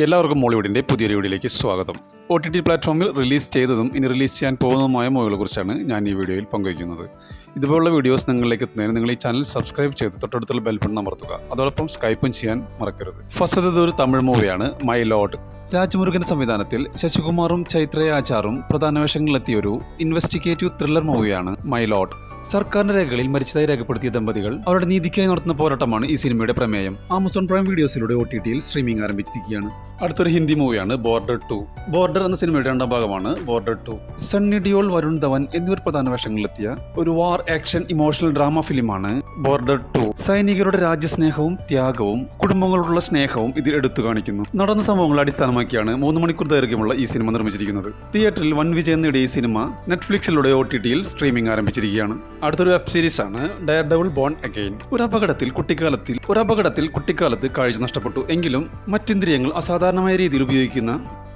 എല്ലാവർക്കും മോളിവുഡിൻ്റെ പുതിയൊരു വീഡിയോയിലേക്ക് സ്വാഗതം. OTT പ്ലാറ്റ്ഫോമിൽ റിലീസ് ചെയ്തതും ഇനി റിലീസ് ചെയ്യാൻ പോകുന്നതുമായ മൂവികളെക്കുറിച്ചാണ് ഞാൻ ഈ വീഡിയോയിൽ പങ്കുവയ്ക്കുന്നത്. ഇതുപോലുള്ള വീഡിയോസ് നിങ്ങളിലേക്ക് എത്തുന്നതിന് നിങ്ങൾ ഈ ചാനൽ സബ്സ്ക്രൈബ് ചെയ്ത് തൊട്ടടുത്തുള്ള ബെൽ ബട്ടൺ അമർത്തുക. അതോടൊപ്പം സ്കൈപ്പും ചെയ്യാൻ മറക്കരുത്. ഫസ്റ്റ് ഒരു തമിഴ് മൂവിയാണ് മൈ ലോർഡ്. രാജ്മുരുകൻ്റെ സംവിധാനത്തിൽ ശശികുമാറും ചൈത്രയ ആചാറും പ്രധാന വേഷങ്ങളിലെത്തിയ ഒരു ഇൻവെസ്റ്റിഗേറ്റീവ് ത്രില്ലർ മൂവിയാണ് മൈ ലോർഡ്. സർക്കാരിന്റെ രേഖകളിൽ മരിച്ചതായി രേഖപ്പെടുത്തിയ ദമ്പതികൾ അവരുടെ നീതിക്കായി നടത്തുന്ന പോരാട്ടമാണ് ഈ സിനിമയുടെ പ്രമേയം. ആമസോൺ പ്രൈം വീഡിയോസിലൂടെ OTTയിൽ സ്ട്രീമിംഗ് ആരംഭിച്ചിരിക്കുകയാണ്. അടുത്തൊരു ഹിന്ദി മൂവിയാണ് ബോർഡർ 2. ബോർഡർ എന്ന സിനിമയുടെ രണ്ടാം ഭാഗമാണ് ബോർഡർ 2. സണ്ണി ഡിയോൾ, വരുൺ ധവൻ എന്നിവർ പ്രധാന വേഷങ്ങളിലെത്തിയ ഒരു വാർ ആക്ഷൻ ഇമോഷണൽ ഡ്രാമ ഫിലിമാണ് ബോർഡർ 2. സൈനികരുടെ രാജ്യസ്നേഹവും ത്യാഗവും കുടുംബങ്ങളോടുള്ള സ്നേഹവും ഇതിൽ എടുത്തു കാണിക്കുന്നു. നടന്ന സംഭവങ്ങളെ അടിസ്ഥാനമാക്കിയാണ് 3 മണിക്കൂർ ദൈർഘ്യമുള്ള ഈ സിനിമ നിർമ്മിച്ചിരിക്കുന്നത്. തിയേറ്ററിൽ വൻ വിജയം നേടിയ ഈ സിനിമ നെറ്റ്ഫ്ലിക്സിലൂടെ OTTയിൽ സ്ട്രീമിംഗ് ആരംഭിച്ചിരിക്കുകയാണ്. അടുത്തൊരു വെബ് സീരീസ് ആണ് ഡെയർ ഡെവിൾ ബോൺ അഗെയിൻ. ഒരു അപകടത്തിൽ കുട്ടിക്കാലത്ത് കാഴ്ച നഷ്ടപ്പെട്ടു എങ്കിലും മറ്റിന്ദ്രിയങ്ങൾ അസാധാരണമായ രീതിയിൽ ഉപയോഗിക്കുന്ന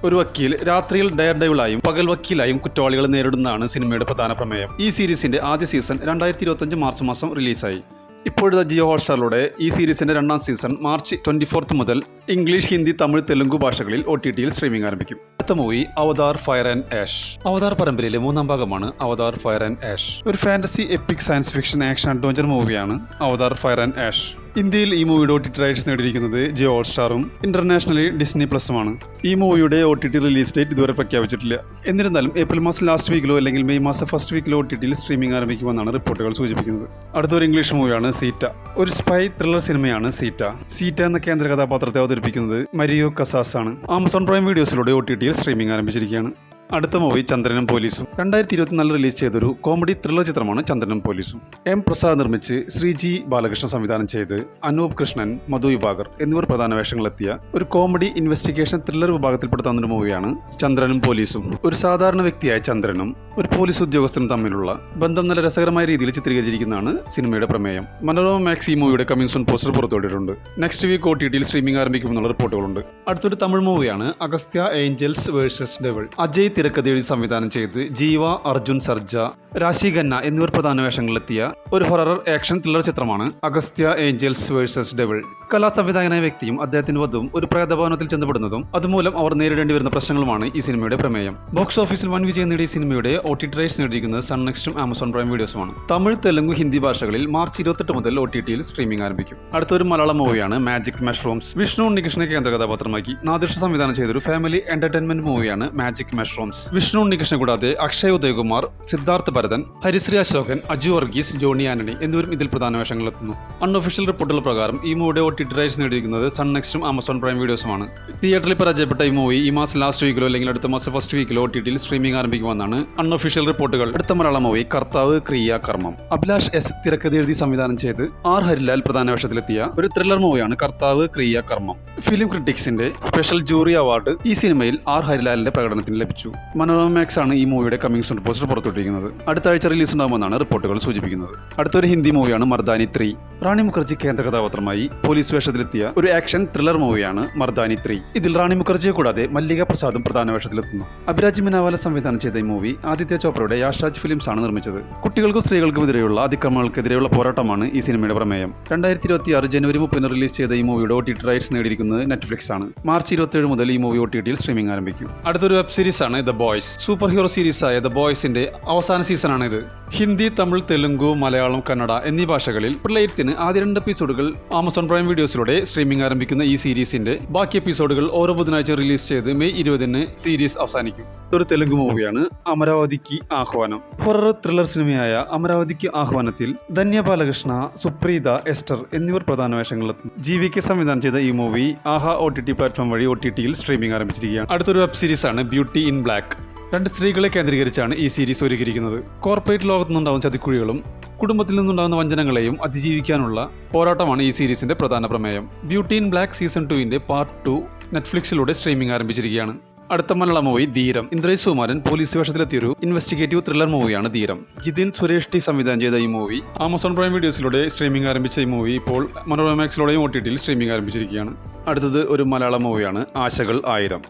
ഒരു വക്കീൽ രാത്രിയിൽ ഡെയർ ഡെവിളായും പകൽ വക്കീലായും കുറ്റവാളികളെ നേരിടുന്നതാണ് സിനിമയുടെ പ്രധാന പ്രമേയം. ഈ സീരീസിന്റെ ആദ്യ സീസൺ 2025 മാർച്ച് മാസം റിലീസായി. ഇപ്പോഴത്തെ ജിയോ ഹോട്ട്സ്റ്റാറിലൂടെ ഈ സീരീസിന്റെ രണ്ടാം സീസൺ മാർച്ച് 24 മുതൽ ഇംഗ്ലീഷ്, ഹിന്ദി, തമിഴ്, തെലുങ്ക് ഭാഷകളിൽ OTTയിൽ സ്ട്രീമിംഗ് ആരംഭിക്കും. അടുത്ത movie Avatar Fire and Ash. Avatar പരമ്പരയിലെ 3ാം ഭാഗമാണ് അവതാർ ഫയർ ആൻഡ് ആഷ്. ഒരു fantasy epic science fiction action adventure മൂവിയാണ് അവതാർ ഫയർ ആൻഡ് ആഷ്. ഇന്ത്യയിൽ ഈ മൂവിയുടെ OTT റൈറ്റ്സ് നേടിയിരിക്കുന്നത് ജിയോ ഹോട്ട്സ്റ്റാറും ഇന്റർനാഷണലി ഡിസ്നി പ്ലസുമാണ്. ഈ മൂവിയുടെ OTT റിലീസ് ഡേറ്റ് ഇതുവരെ പ്രഖ്യാപിച്ചിട്ടില്ല. എന്നിരുന്നാലും ഏപ്രിൽ മാസം ലാസ്റ്റ് വീക്കിലോ അല്ലെങ്കിൽ മെയ് മാസം ഫസ്റ്റ് വീക്കിലോ OTTയിൽ സ്ട്രീമിംഗ് ആരംഭിക്കുമെന്നാണ് റിപ്പോർട്ടുകൾ സൂചിപ്പിക്കുന്നത്. അടുത്തൊരു ഇംഗ്ലീഷ് മൂവിയാണ് സീറ്റ. ഒരു സ്പൈ ത്രില്ലർ സിനിമയാണ് സീറ്റ എന്ന കേന്ദ്ര കഥാപാത്രത്തെ അവതരിപ്പിക്കുന്നത് മരിയോ കസാസ് ആണ്. ആമസോൺ പ്രൈം വീഡിയോസിലൂടെ OTTയിൽ സ്ട്രീമിംഗ് ആരംഭിച്ചിരിക്കുകയാണ്. അടുത്ത മൂവി ചന്ദ്രനും പോലീസും. 2024 റിലീസ് ചെയ്തൊരു കോമഡി ത്രില്ലർ ചിത്രമാണ് ചന്ദ്രനും പോലീസും. M പ്രസാദ് നിർമ്മിച്ച് ശ്രീജി ബാലകൃഷ്ണൻ സംവിധാനം ചെയ്ത് അനൂപ് കൃഷ്ണൻ, മധു വിഭാകർ എന്നിവർ പ്രധാന വേഷങ്ങളിലെത്തിയ ഒരു കോമഡി ഇൻവെസ്റ്റിഗേഷൻ ത്രില്ലർ വിഭാഗത്തിൽപ്പെടുത്താവുന്ന ഒരു മൂവിയാണ് ചന്ദ്രനും പോലീസും. ഒരു സാധാരണ വ്യക്തിയായ ചന്ദ്രനും ഒരു പോലീസ് ഉദ്യോഗസ്ഥനും തമ്മിലുള്ള ബന്ധം നല്ല രസകരമായ രീതിയിൽ ചിത്രീകരിച്ചിരിക്കുന്നതാണ് സിനിമയുടെ പ്രമേയം. മനോരമ മാക്സ് ഈ മൂവിയുടെ കമ്മിങ് സൂൺ പോസ്റ്റർ പുറത്തുവിട്ടിട്ടുണ്ട്. നെക്സ്റ്റ് വീക്ക് OTTയിൽ സ്ട്രീമിംഗ് ആരംഭിക്കുമെന്നുള്ള റിപ്പോർട്ടുകളുണ്ട്. അടുത്തൊരു തമിഴ് മൂവിയാണ് Agathiyaa angels versus devil. Ajay തിരക്കഥ എഴുതി സംവിധാനം ചെയ്ത് ജീവ, അർജുൻ സർജ, രാശി ഖന്ന എന്നിവർ പ്രധാന വേഷങ്ങളിലെത്തിയ ഒരു ഹൊറർ ആക്ഷൻ ത്രില്ലർ ചിത്രമാണ് അഗസ്ത്യ ഏഞ്ചൽസ് വേഴ്സസ് ഡെവിൾ. കലാസംവിധായകനായ വ്യക്തിയും അദ്ദേഹത്തിന്റെ വധുവും ഒരു പ്രേതഭവനത്തിൽ ചെന്നപ്പെടുന്നതും അതുമൂലം അവർ നേരിടേണ്ടി വരുന്ന പ്രശ്നങ്ങളുമാണ് ഈ സിനിമയുടെ പ്രമേയം. ബോക്സ് ഓഫീസിൽ വൻ വിജയം നേടിയ സിനിമയുടെ OTT റൈറ്റ്സ് നേടിയിരിക്കുന്നത് സൺ നെക്സ്റ്റും ആമസോൺ പ്രൈം വീഡിയോസുമാണ്. തമിഴ്, തെലുങ്ക്, ഹിന്ദി ഭാഷകളിൽ മാർച്ച് 28 മുതൽ OTTയിൽ സ്ട്രീമിംഗ് ആരംഭിക്കും. അടുത്തൊരു മലയാളം മൂവിയാണ് മാജിക് മഷ്റൂംസ്. വിഷ്ണു ഉണ്ണികൃഷ്ണനെ കേന്ദ്ര കഥാപാത്രമാക്കി നാദിർഷ സംവിധാനം ചെയ്തൊരു ഫാമിലി എന്റർടൈൻമെന്റ് മൂവിയാണ് മാജിക് മഷ്റൂംസ്. വിഷ്ണു ഉണ്ണികൃഷ്ണനെ കൂടാതെ അക്ഷയ് ഉദയകുമാർ, സിദ്ധാർത്ഥ് ഭരതൻ, ഹരിശ്രീ അശോകൻ, അജു വർഗീസ്, ജോണി ആന്റണി എന്നിവരും ഇതിൽ പ്രധാന വേഷങ്ങളിലെത്തുന്നു. അൺഒഫീഷ്യൽ റിപ്പോർട്ടുകൾ പ്രകാരം ഈ മൂവിയുടെ OTT റൈറ്റ്സ് നേടിയിരിക്കുന്നത് സൺ നെക്സ്റ്റും ആമസോൺ പ്രൈം വീഡിയോസുമാണ്. തിയേറ്ററിൽ പരാജയപ്പെട്ട ഈ മൂവി ഈ മാസം ലാസ്റ്റ് വീക്കിലോ അല്ലെങ്കിൽ അടുത്ത മാസം ഫസ്റ്റ് വീക്കിലോ OTTയിൽ സ്ട്രീമിംഗ് ആരംഭിക്കുമെന്നാണ് അൺഒഫീഷ്യൽ റിപ്പോർട്ടുകൾ. അടുത്ത മലയാളം മൂവി കർത്താവ് ക്രിയ കർമ്മം. അഭിലാഷ് S തിരക്കഥ എഴുതി സംവിധാനം ചെയ്ത് R ഹരിലാൽ പ്രധാന വേഷത്തിലെത്തിയ ഒരു ത്രില്ലർ മൂവിയാണ് കർത്താവ് ക്രിയ കർമ്മം. ഫിലിം ക്രിറ്റിക്സിന്റെ സ്പെഷ്യൽ ജൂറി അവാർഡ് ഈ സിനിമയിൽ R ഹരിലാലിന്റെ പ്രകടനത്തിന് ലഭിച്ചു. മനോരമ മാക്സ് ആണ് ഈ മൂവിയുടെ കമ്മിങ് സൂൺ പോസ്റ്റർ പുറത്തുവിട്ടിരിക്കുന്നത്. അടുത്ത ആഴ്ച റിലീസ് ഉണ്ടാകുമെന്നാണ് റിപ്പോർട്ടുകൾ സൂചിപ്പിക്കുന്നത്. അടുത്തൊരു ഹിന്ദി മൂവിയാണ് മർദാനി 3. റാണി മുഖർജി കേന്ദ്ര കഥാപാത്രമായി പോലീസ് വേഷത്തിലെത്തിയ ഒരു ആക്ഷൻ ത്രില്ലർ മൂവിയാണ് മർദാനി 3. ഇതിൽ റാണി മുഖർജിയെ കൂടാതെ മല്ലിക പ്രസാദും പ്രധാന വേഷത്തിലെത്തുന്നു. അഭിരാജ് മിനാവാല സംവിധാനം ചെയ്ത ഈ മൂവി ആദിത്യ ചോപ്രയുടെ യാഷ്രാജ് ഫിലിംസ് ആണ് നിർമ്മിച്ചത്. കുട്ടികൾക്കും സ്ത്രീകൾക്കും എതിരെയുള്ള അതിക്രമങ്ങൾക്കെതിരെയുള്ള പോരാട്ടമാണ് ഈ സിനിമയുടെ പ്രമേയം. 2026 ജനുവരി 30 റിലീസ് ചെയ്ത ഈ മൂവിയുടെ OTT റൈറ്റ്സ് നേടിയിരിക്കുന്നത് നെറ്റ്ഫ്ലിക്സ് ആണ്. മാർച്ച് 27 മുതൽ ഈ മൂവി OTTയിൽ സ്ട്രീമിംഗ് ആരംഭിക്കും. അടുത്തൊരു വെബ് സീരീസ് ആണ് ദ ബോയ്സ്. സൂപ്പർ ഹീറോ സീരീസായ ദ ബോയ്സിന്റെ അവസാന സീസണാണ് ഇത്. ഹിന്ദി, തമിഴ്, തെലുങ്ക്, മലയാളം, കന്നഡ എന്നീ ഭാഷകളിൽ പ്രളയത്തിന് ആദ്യ 2 എപ്പിസോഡുകൾ ആമസോൺ പ്രൈം വീഡിയോസിലൂടെ സ്ട്രീമിംഗ് ആരംഭിക്കുന്ന ഈ സീരീസിന്റെ ബാക്കി എപ്പിസോഡുകൾ ഓരോ ബുധനാഴ്ച റിലീസ് ചെയ്ത് മെയ് 20 സീരീസ് അവസാനിക്കും. ഒരു തെലുങ്ക് മൂവിയാണ് അമരാവതിക്ക് ആഹ്വാനം. ഹൊറർ ത്രില്ലർ സിനിമയായ അമരാവതിക്ക് ആഹ്വാനത്തിൽ ധന്യ ബാലകൃഷ്ണ, സുപ്രീത, എസ്റ്റർ എന്നിവർ പ്രധാന വേഷങ്ങളിലെത്തും. GVK സംവിധാനം ചെയ്ത ഈ മൂവി ആഹ OTT പ്ലാറ്റ്ഫോം വഴി OTTയിൽ സ്ട്രീമിംഗ് ആരംഭിച്ചിരിക്കുകയാണ്. അടുത്തൊരു വെബ് സീരീസ് ആണ് ബ്യൂട്ടി ഇൻ ബ്ലാക്ക്. 2 സ്ത്രീകളെ കേന്ദ്രീകരിച്ചാണ് ഈ സീരീസ് ഒരുക്കിയിരിക്കുന്നത്. കോർപ്പറേറ്റ് ലോകത്തു നിന്നുണ്ടാകുന്ന ചതിക്കുഴികളും കുടുംബത്തിൽ നിന്നുണ്ടാകുന്ന വഞ്ചനങ്ങളെയും അതിജീവിക്കാനുള്ള പോരാട്ടമാണ് ഈ സീരീസിന്റെ പ്രധാന പ്രമേയം. ബ്യൂട്ടി ഇൻ ബ്ലാക്ക് സീസൺ 2ന്റെ പാർട്ട് 2 നെറ്റ്ഫ്ലിക്സിലൂടെ സ്ട്രീമിംഗ് ആരംഭിച്ചിരിക്കുകയാണ്. അടുത്ത മലയാളം മൂവി ധീരം. ഇന്ദ്രജിത് സുകുമാരൻ പോലീസ് വേഷത്തിലെത്തിയൊരു ഇൻവെസ്റ്റിഗേറ്റീവ് ത്രില്ലർ മൂവിയാണ് ധീരം. ജിതിൻ സുരേഷ് ടി സംവിധാനം ചെയ്ത ഈ മൂവി ആമസോൺ പ്രൈം വീഡിയോസിലൂടെ സ്ട്രീമിംഗ് ആരംഭിച്ച ഈ മൂവി ഇപ്പോൾ മനോരമ മാക്സിലൂടെയും OTTയിൽ സ്ട്രീമിംഗ് ആരംഭിച്ചിരിക്കുകയാണ്. അടുത്തത് ഒരു മലയാളം മൂവിയാണ് ആശകൾ 1000.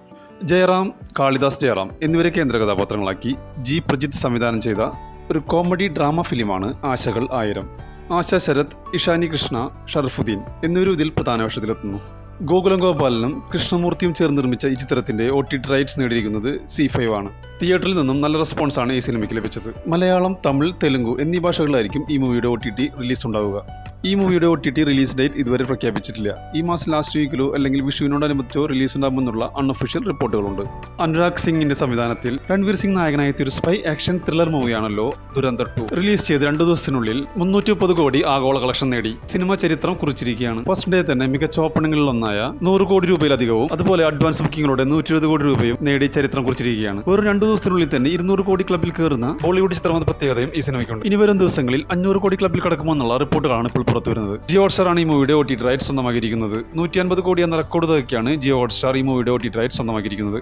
ജയറാം, കാളിദാസ് ജയറാം എന്നിവരെ കേന്ദ്ര കഥാപാത്രങ്ങളാക്കി G പ്രജിത്ത് സംവിധാനം ചെയ്ത ഒരു കോമഡി ഡ്രാമ ഫിലിമാണ് ആശകൾ 1000. ആശ ശരത്, ഇഷാനി കൃഷ്ണ, ഷറഫുദ്ദീൻ എന്നിവരും ഇതിൽ പ്രധാന വേഷത്തിലെത്തുന്നു. ഗോകുലം ഗോപാലനും കൃഷ്ണമൂർത്തിയും ചേർന്ന് നിർമ്മിച്ച ഈ ചിത്രത്തിന്റെ OTT റൈറ്റ്സ് നേടിയിരിക്കുന്നത് C5 ആണ്. തിയേറ്ററിൽ നിന്നും നല്ല റെസ്പോൺസാണ് ഈ സിനിമയ്ക്ക് ലഭിച്ചത്. മലയാളം, തമിഴ്, തെലുങ്ക് എന്നീ ഭാഷകളിലായിരിക്കും ഈ മൂവിയുടെ OTT റിലീസ് ഉണ്ടാവുക. ഈ മൂവിയുടെ OTT റിലീസ് ഡേറ്റ് ഇതുവരെ പ്രഖ്യാപിച്ചിട്ടില്ല. ഈ മാസം ലാസ്റ്റ് വീക്കിലോ അല്ലെങ്കിൽ വിഷുവിനോടനുബന്ധിച്ചോ റിലീസ് ഉണ്ടാകുമെന്നുള്ള അൺഒഫീഷ്യൽ റിപ്പോർട്ടുകളുണ്ട്. അനുരാഗ് സിംഗിന്റെ സംവിധാനത്തിൽ രൺവീർ സിംഗ് നായകനായ ഒരു സ്പൈ ആക്ഷൻ ത്രില്ലർ മൂവിയാണല്ലോ ദുരന്തർ 2. റിലീസ് ചെയ്ത് 2 ദിവസത്തിനുള്ളിൽ 330 കോടി ആഗോള കളക്ഷൻ നേടി സിനിമ ചരിത്രം കുറിച്ചിരിക്കുകയാണ്. ഫസ്റ്റ് ഡേ തന്നെ മികച്ച ഓപ്പണിംഗുകളിലൊന്നായ 100 കോടി രൂപയിലധികവും അതുപോലെ അഡ്വാൻസ് ബുക്കിംഗിലൂടെ 120 കോടി രൂപയും നേടി ചരിത്രം കുറിച്ചിരിക്കുകയാണ്. വെറും 2 ദിവസത്തിനുള്ളിൽ തന്നെ 200 കോടി ക്ലബിൽ കയറുന്ന ബോളിവുഡ് ചിത്രമെന്ന പ്രത്യേകതയും ഈ സിനിമയ്ക്കുണ്ട്. ഇനി വരും ദിവസങ്ങളിൽ 500 കോടി ക്ലബിൽ കടക്കുമെന്നുള്ള റിപ്പോർട്ടുകളാണ് ഇപ്പോൾ പുറത്തുവരുന്നത്. ജിയോ ഹോട്ട്സ്റ്റാറാണ് ഈ മൂവിയുടെ OTT റൈറ്റ്സ് സ്വന്തമാക്കിയിരിക്കുന്നത്. 150 കോടി എന്ന റെക്കോർഡ് തുകയ്ക്കാണ് ജിയോ ഹോട്ട്സ്റ്റാർ ഈ മൂവിയുടെ OTT റൈറ്റ്സ് സ്വന്തമാക്കിയിരിക്കുന്നത്.